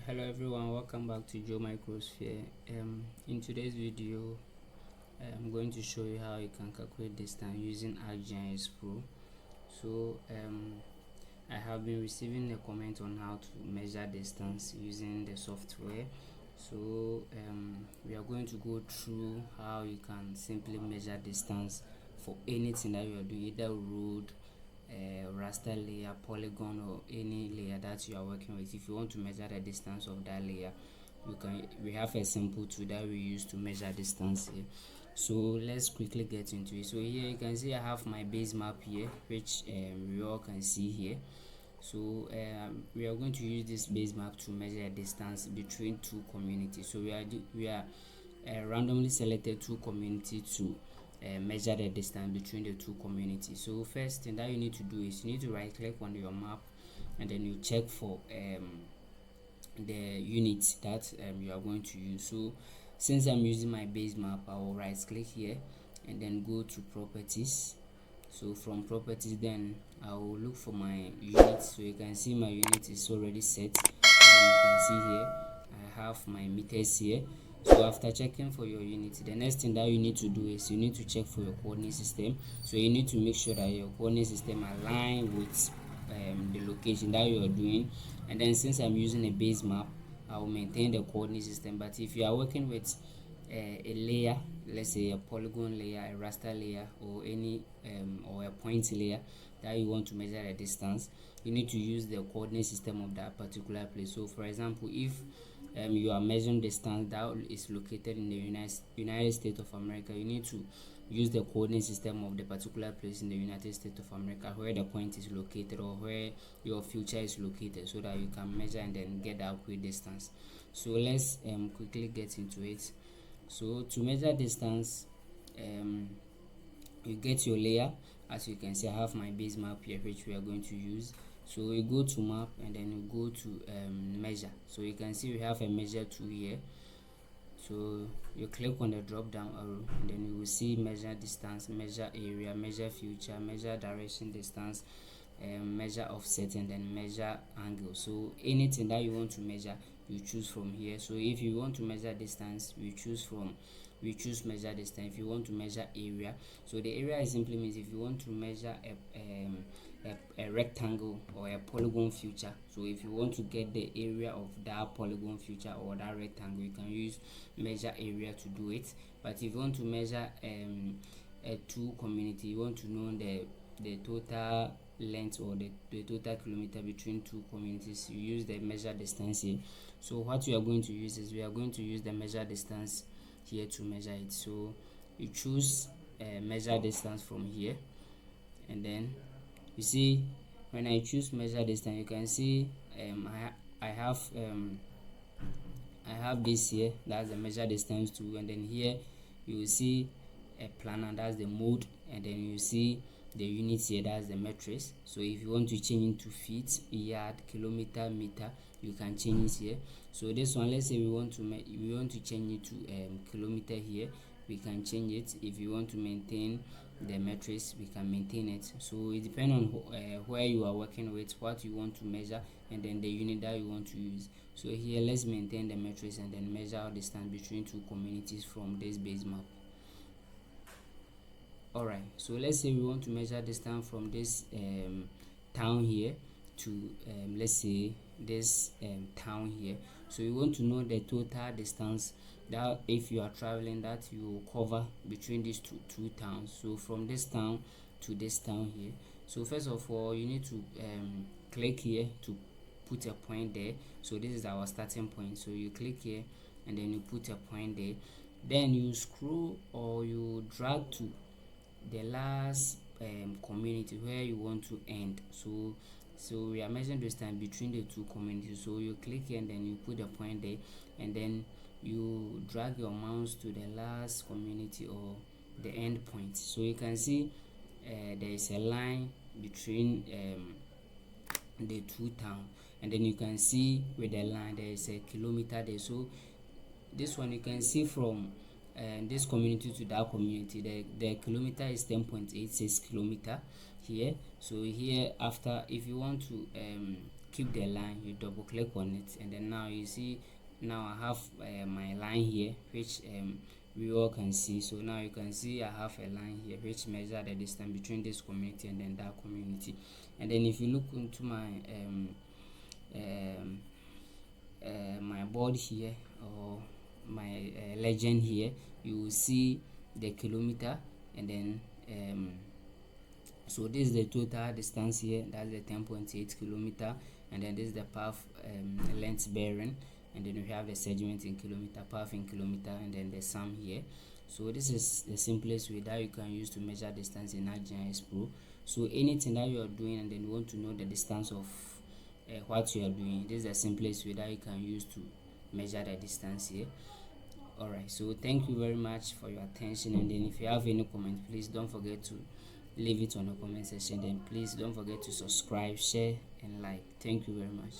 Hello everyone, welcome back to Joe Microsphere. In today's video, I'm going to show you how you can calculate distance using ArcGIS Pro. So I have been receiving a comment on how to measure distance using the software. So we are going to go through how you can simply measure distance for anything that you are doing, either road, raster layer, polygon, or any layer that you are working with. If you want to measure the distance of that layer, we have a simple tool that we use to measure distance here. So let's quickly get into it. So here you can see I have my base map here, which we all can see here. So we are going to use this base map to measure a distance between two communities. So we are randomly selected two communities to measure the distance between the two communities. So first thing that you need to do is you need to right click on your map, and then you check for the unit that you are going to use. So since I'm using my base map, I will right click here and then go to properties. So from properties, then I will look for my unit. So you can see my unit is already set, and you can see here I have my meters here. So after checking for your unit, the next thing that you need to do is you need to check for your coordinate system. So you need to make sure that your coordinate system align with the location that you are doing. And then since I'm using a base map, I will maintain the coordinate system. But if you are working with a layer, let's say a polygon layer, a raster layer, or any or a point layer that you want to measure a distance, you need to use the coordinate system of that particular place. So for example, if you are measuring distance that is located in the United States of America, you need to use the coordinate system of the particular place in the United States of America where the point is located, or where your future is located, so that you can measure and then get the accurate distance. So let's quickly get into it. So to measure distance, you get your layer. As you can see, I have my base map here, which we are going to use. So you go to map, and then you go to measure. So you can see we have a measure tool here. So you click on the drop down arrow, and then you will see measure distance, measure area, measure future, measure direction distance, measure offset, and then measure angle. So anything that you want to measure, you choose from here. So if you want to measure distance, we choose measure distance. If you want to measure area, so the area is simply means if you want to measure a rectangle or a polygon feature. So if you want to get the area of that polygon feature or that rectangle, you can use measure area to do it. But if you want to measure a two community, you want to know the total length or the total kilometer between two communities, you use the measure distance here. So what we are going to use is we are going to use the measure distance here to measure it. So you choose measure distance from here, and then you see when I choose measure distance, you can see I have this here, that's the measure distance tool, and then here you will see a planner, that's the mode, and then you see the units here, that's the metrics. So if you want to change into feet, yard, kilometer, meter, you can change it here. So this one, let's say we want to change it to kilometer here, we can change it. If you want to maintain the metrics, we can maintain it. So it depends on where you are working with, what you want to measure, and then the unit that you want to use. So here let's maintain the metrics and then measure our distance between two communities from this base map. Alright, so let's say we want to measure distance from this town here to let's say this town here. So you want to know the total distance that if you are traveling that you will cover between these two towns. So from this town to this town here. So first of all, you need to click here to put a point there. So this is our starting point. So you click here and then you put a point there. Then you scroll or you drag to the last community where you want to end. So we are measuring distance between the two communities. So you click here and then you put a point there, and then you drag your mouse to the last community or the end point. So you can see there is a line between the two towns, and then you can see with the line there is a kilometer there. So this one you can see from this community to that community, the kilometer is 10.86 kilometer here. So here, after if you want to keep the line, you double click on it, and then now you see, now I have my line here, which we all can see. So now you can see I have a line here which measure the distance between this community and then that community. And then if you look into my my board here, or my legend here, you will see the kilometer, and then so this is the total distance here, that's the 10.8 kilometer, and then this is the path length bearing, and then we have the segment in kilometer, path in kilometer, and then the sum here. So this is the simplest way that you can use to measure distance in ArcGIS Pro. So anything that you are doing and then you want to know the distance of what you are doing, this is the simplest way that you can use to measure the distance here. Alright, so thank you very much for your attention, and then if you have any comment, please don't forget to leave it on the comment section. Then please don't forget to subscribe, share, and like. Thank you very much.